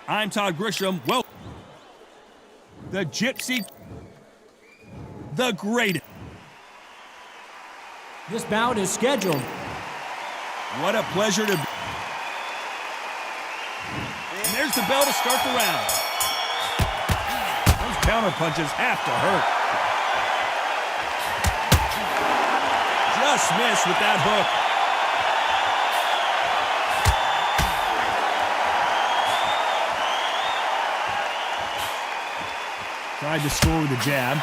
I'm Todd Grisham. Well, the Gypsy, the greatest. This bout is scheduled. What a pleasure to be. And there's the bell to start the round. Those counter punches have to hurt. Just missed with that hook. Tried to score with a jab.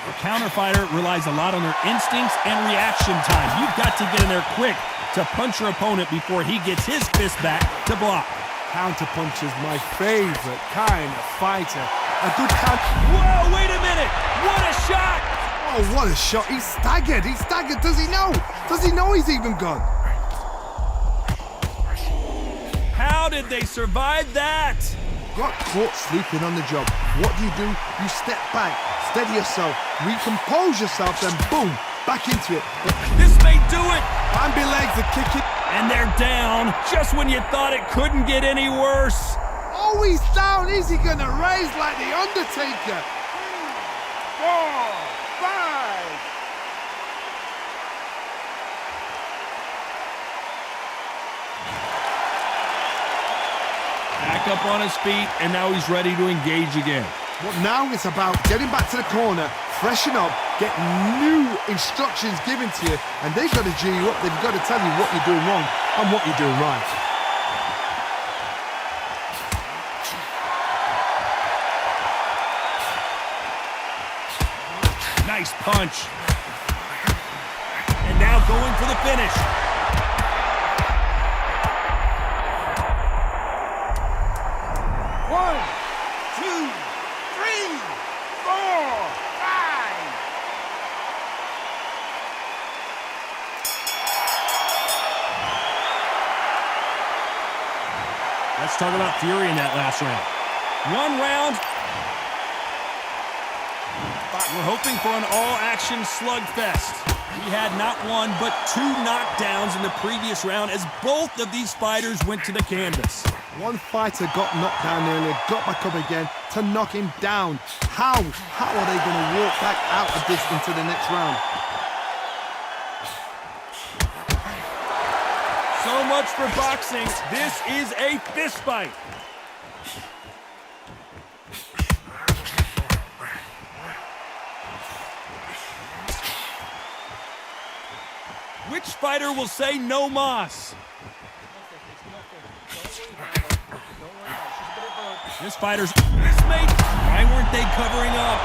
The counter fighter relies a lot on their instincts and reaction time. You've got to get in there quick to punch your opponent before he gets his fist back to block. Counter punch is my favorite kind of fighter. A good counter. Whoa, wait a minute! What a shot! Oh, what a shot. He's staggered. He's staggered. Does he know? Does he know he's even gone? How did they survive that? Got caught sleeping on the job. What do? You step back, steady yourself, recompose yourself, then boom, back into it. This may do it! Bambi legs are kicking. And they're down, just when you thought it couldn't get any worse. Oh, he's down. Is he gonna raise like the Undertaker? 4, 5. Back up on his feet, and now he's ready to engage again. But now it's about getting back to the corner, freshen up, get new instructions given to you, and they've got to G you up. They've got to tell you what you're doing wrong and what you're doing right. Nice punch. And now going for the finish. One, 2, 3, 4, 5. Let's talk about Fury in that last round. One round. We're hoping for an all-action slugfest. We had not one, but 2 knockdowns in the previous round as both of these fighters went to the canvas. One fighter got knocked down earlier, got back up again to knock him down. How are they going to walk back out of this into the next round? So much for boxing. This is a fist fight. Which fighter will say no mas? This fighter's... Why weren't they covering up?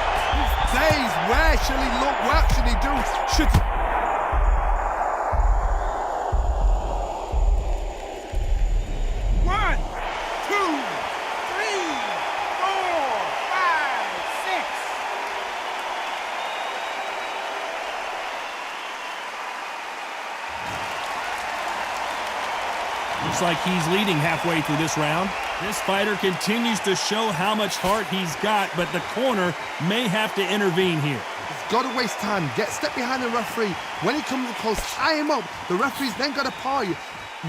Days, where shall he look? What should he do? Should he... One, 2, 3, 4, 5, 6. Looks like he's leading halfway through this round. This fighter continues to show how much heart he's got, but the corner may have to intervene here. He's got to waste time. Step behind the referee. When he comes close, tie him up. The referee's then got to paw you.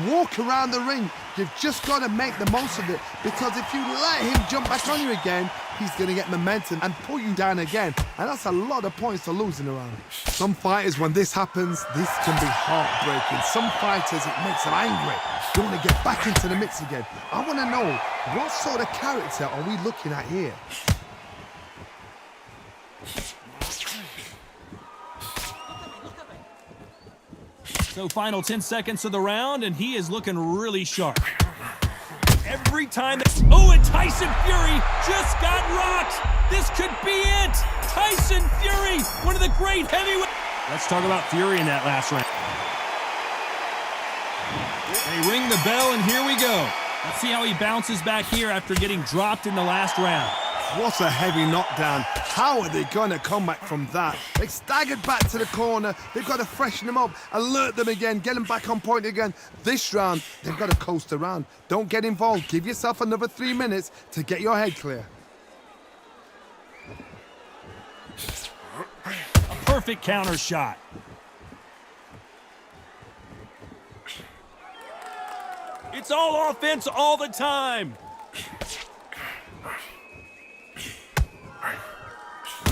Walk around the ring. You've just got to make the most of it, because if you let him jump back on you again, he's going to get momentum and pull you down again, and that's a lot of points to lose in a round. Some fighters, when this happens, this can be heartbreaking. Some fighters, it makes them angry. They want to get back into the mix again. I want to know, what sort of character are we looking at here? So final 10 seconds of the round, and he is looking really sharp. Every time... Oh, and Tyson Fury just got rocked! This could be it! Tyson Fury, one of the great heavyweights... Let's talk about Fury in that last round. They ring the bell, and here we go. Let's see how he bounces back here after getting dropped in the last round. What a heavy knockdown. How are they going to come back from that? They staggered back to the corner. They've got to freshen them up, alert them again, get them back on point again. This round, they've got to coast around. Don't get involved. Give yourself another 3 minutes to get your head clear. A perfect counter shot. It's all offense all the time.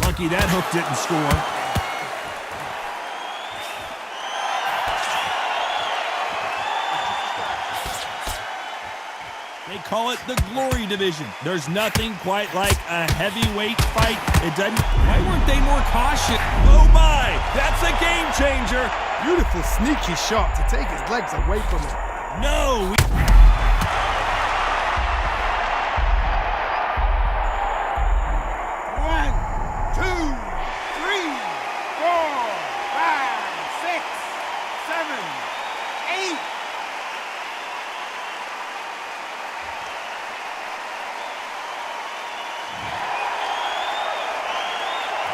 Lucky that hook didn't score. They call it the Glory Division. There's nothing quite like a heavyweight fight. It doesn't... Why weren't they more cautious? Oh my! That's a game changer! Beautiful sneaky shot to take his legs away from him. No! One, two, three, four, five, six, seven, eight.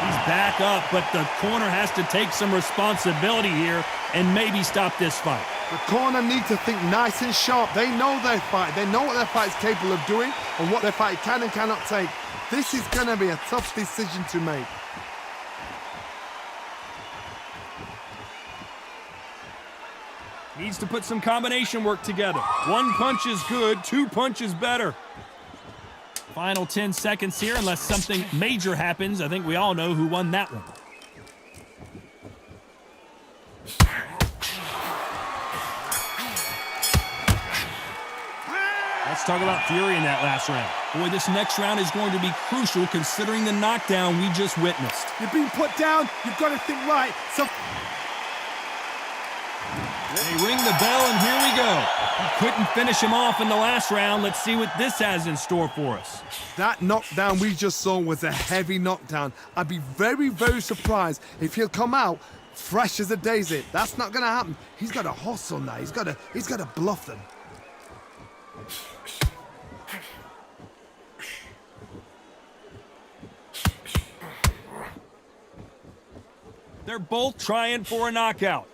He's back up, but the corner has to take some responsibility here and maybe stop this fight. The corner need to think nice and sharp. They know their fight. They know what their fight is capable of doing and what their fight can and cannot take. This is going to be a tough decision to make. Needs to put some combination work together. One punch is good, two punches better. Final 10 seconds here, unless something major happens. I think we all know who won that one. Let's talk about Fury in that last round. Boy, this next round is going to be crucial considering the knockdown we just witnessed. You're being put down. You've got to think right. So they ring the bell, and here we go. He couldn't finish him off in the last round. Let's see what this has in store for us. that knockdown we just saw was a heavy knockdown. I'd be very, very surprised if he'll come out fresh as a daisy. That's not going to happen. He's got to hustle now. He's got to bluff them. They're both trying for a knockout.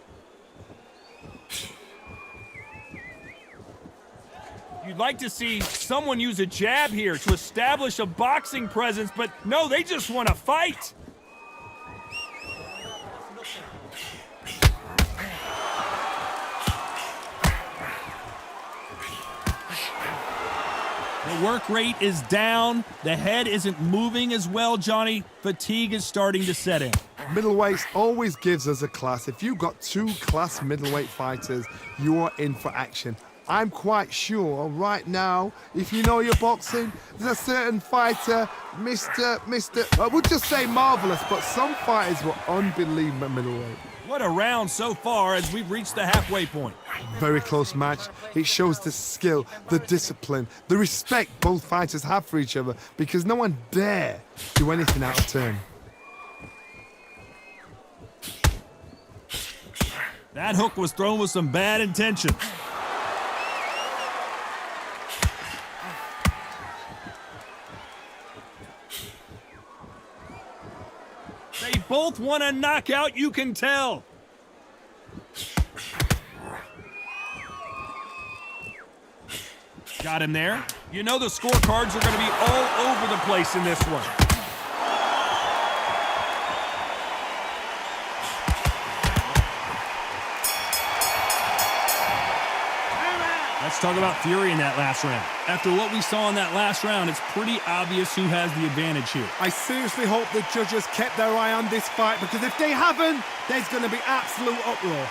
You'd like to see someone use a jab here to establish a boxing presence, but no, they just want to fight. The work rate is down. The head isn't moving as well, Johnny. Fatigue is starting to set in. Middleweights always gives us a class. If you've got two class middleweight fighters, you are in for action. I'm quite sure right now, if you know your boxing, there's a certain fighter, I would just say marvelous, but some fighters were unbelievable at middleweight. What a round so far as we've reached the halfway point. Very close match. It shows the skill, the discipline, the respect both fighters have for each other, because no one dare do anything out of turn. That hook was thrown with some bad intention. They both want a knockout, you can tell. Got him there. You know the scorecards are going to be all over the place in this one. Let's talk about Fury in that last round. After what we saw in that last round, it's pretty obvious who has the advantage here. I seriously hope the judges kept their eye on this fight, because if they haven't, there's going to be absolute uproar.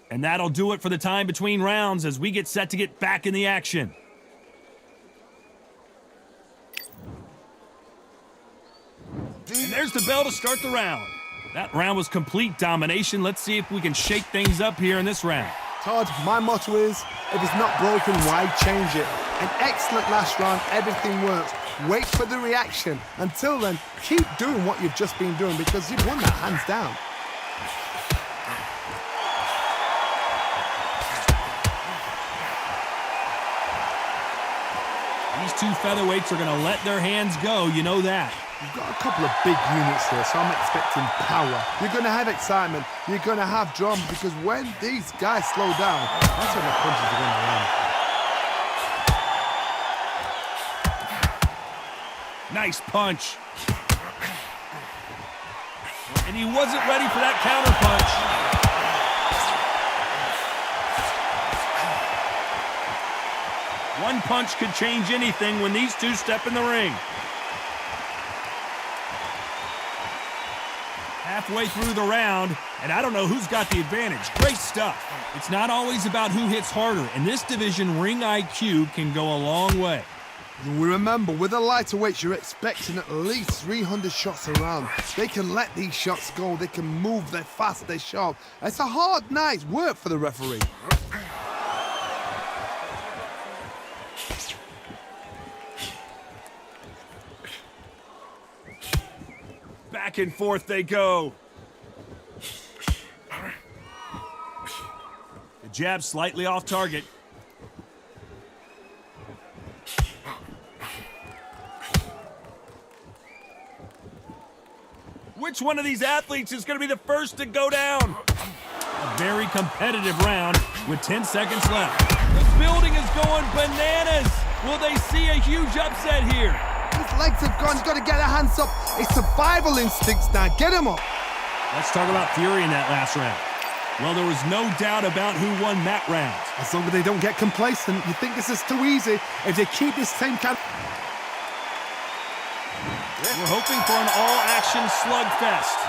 And that'll do it for the time between rounds as we get set to get back in the action. And there's the bell to start the round. That round was complete domination. Let's see if we can shake things up here in this round. Todd, my motto is, if it's not broken, why change it? An excellent last round, everything works. Wait for the reaction. Until then, keep doing what you've just been doing because you've won that hands down. These two featherweights are going to let their hands go, you know that. You've got a couple of big units here, so I'm expecting power. You're going to have excitement. You're going to have drama because when these guys slow down, that's when the punches are going to land. Nice punch. And he wasn't ready for that counter punch. One punch could change anything when these two step in the ring. Halfway through the round, and I don't know who's got the advantage. Great stuff. It's not always about who hits harder. In this division, ring IQ can go a long way. We remember, with the lighter weights, you're expecting at least 300 shots around. They can let these shots go. They can move. They're fast. They're sharp. It's a hard night's work for the referee. Back and forth they go. The jab slightly off target. Which one of these athletes is going to be the first to go down? A very competitive round with 10 seconds left. The building is going bananas. Will they see a huge upset here? His legs have gone. He's got to get their hands up. It's survival instincts now. Get him up. Let's talk about Fury in that last round. Well, there was no doubt about who won that round. As long as they don't get complacent, you think this is too easy. If they keep this same kind of... We're hoping for an all-action slugfest.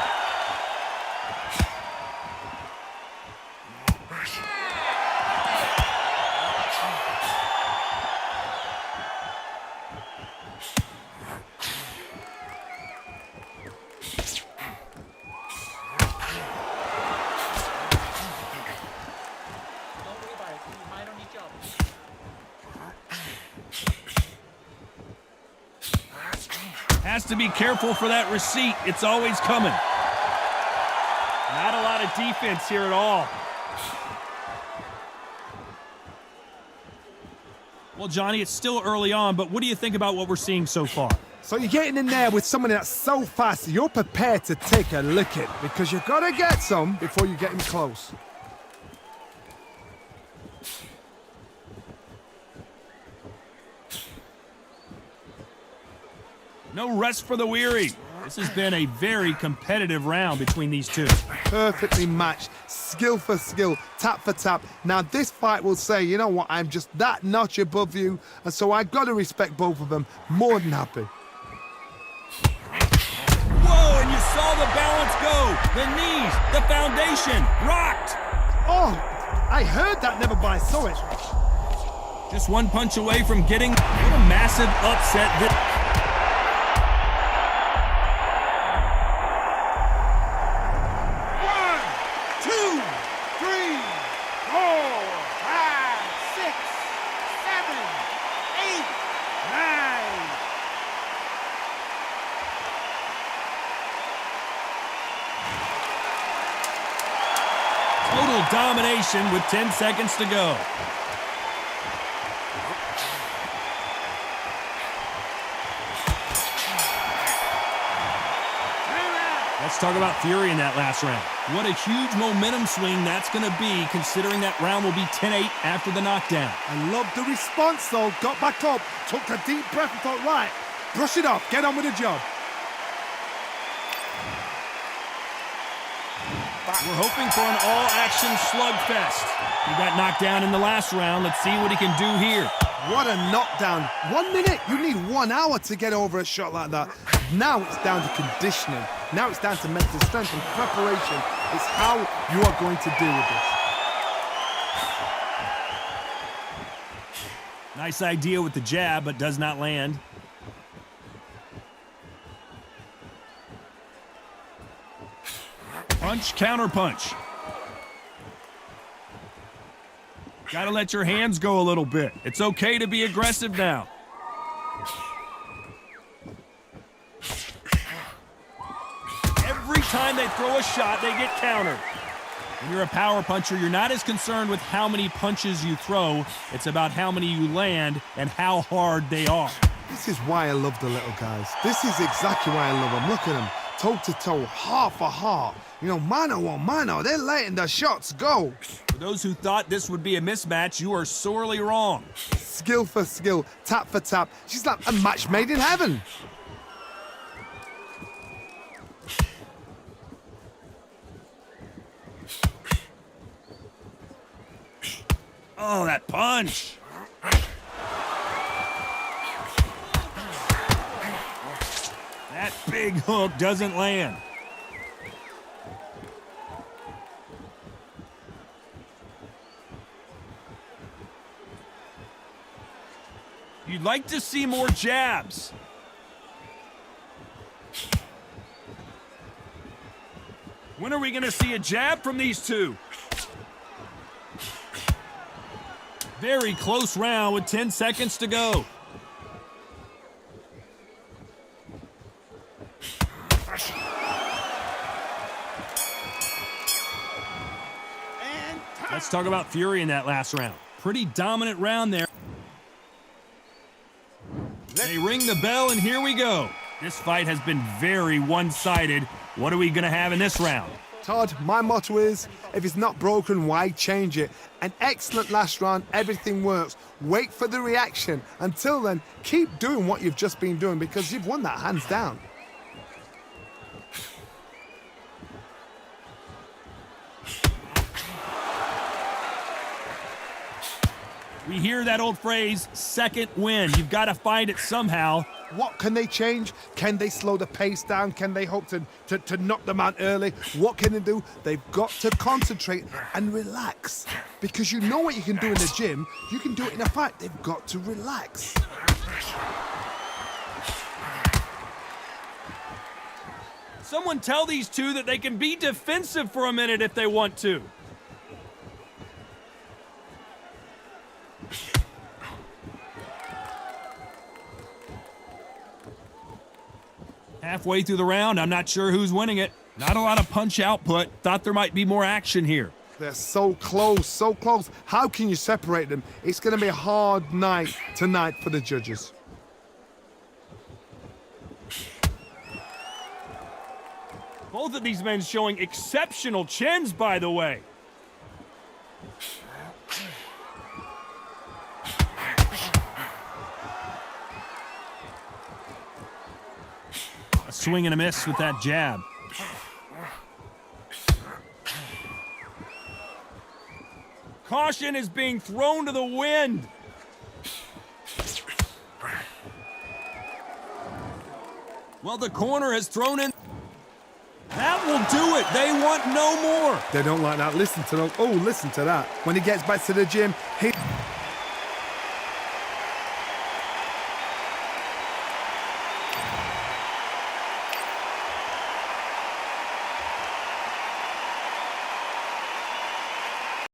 Has to be careful for that receipt. It's always coming. Not a lot of defense here at all. Well, Johnny, it's still early on, but what do you think about what we're seeing so far? So you're getting in there with someone that's so fast, you're prepared to take a licking because you've got to get some before you get him close. No rest for the weary. This has been a very competitive round between these two. Perfectly matched, skill for skill, tap for tap. Now this fight will say, you know what, I'm just that notch above you, and so I've got to respect both of them. More than happy. Whoa, and you saw the balance go. The knees, the foundation, rocked. Oh, I heard that, never by saw it. Just one punch away from getting what a massive upset this. Total domination with 10 seconds to go. Let's talk about Fury in that last round. What a huge momentum swing that's going to be, considering that round will be 10-8 after the knockdown. I love the response, though. Got back up, took a deep breath and thought, right, brush it off, get on with the job. We're hoping for an all-action slugfest. He got knocked down in the last round. Let's see what he can do here. What a knockdown. 1 minute? You need 1 hour to get over a shot like that. Now it's down to conditioning. Now it's down to mental strength and preparation. It's how you are going to deal with this. Nice idea with the jab, but does not land. Punch, counter punch. Gotta let your hands go a little bit. It's okay to be aggressive now. Every time they throw a shot, they get countered. When you're a power puncher, you're not as concerned with how many punches you throw. It's about how many you land and how hard they are. This is why I love the little guys. This is exactly why I love them. Look at them, toe to toe, heart for heart. You know, mano a mano, they're letting the shots go. For those who thought this would be a mismatch, you are sorely wrong. Skill for skill, tap for tap. She's like a match made in heaven. Oh, that punch. That big hook doesn't land. You'd like to see more jabs. When are we going to see a jab from these two? Very close round with 10 seconds to go. Let's talk about Fury in that last round. Pretty dominant round there. They ring the bell, and here we go. This fight has been very one-sided. What are we going to have in this round? Todd, my motto is, if it's not broken, why change it? An excellent last round, everything works. Wait for the reaction. Until then, keep doing what you've just been doing because you've won that hands down. We hear that old phrase, second win. You've got to find it somehow. What can they change? Can they slow the pace down? Can they hope to knock them out early? What can they do? They've got to concentrate and relax. Because you know what you can do in the gym, you can do it in a fight. They've got to relax. Someone tell these two that they can be defensive for a minute if they want to. Halfway through the round, I'm not sure who's winning it. Not a lot of punch output. Thought there might be more action here. They're so close, so close. How can you separate them? It's going to be a hard night tonight for the judges. Both of these men showing exceptional chins, by the way. A swing and a miss with that jab. Caution is being thrown to the wind. Well, the corner has thrown in. That will do it. They want no more. They don't like that. Listen to them. Oh, listen to that. When he gets back to the gym, he...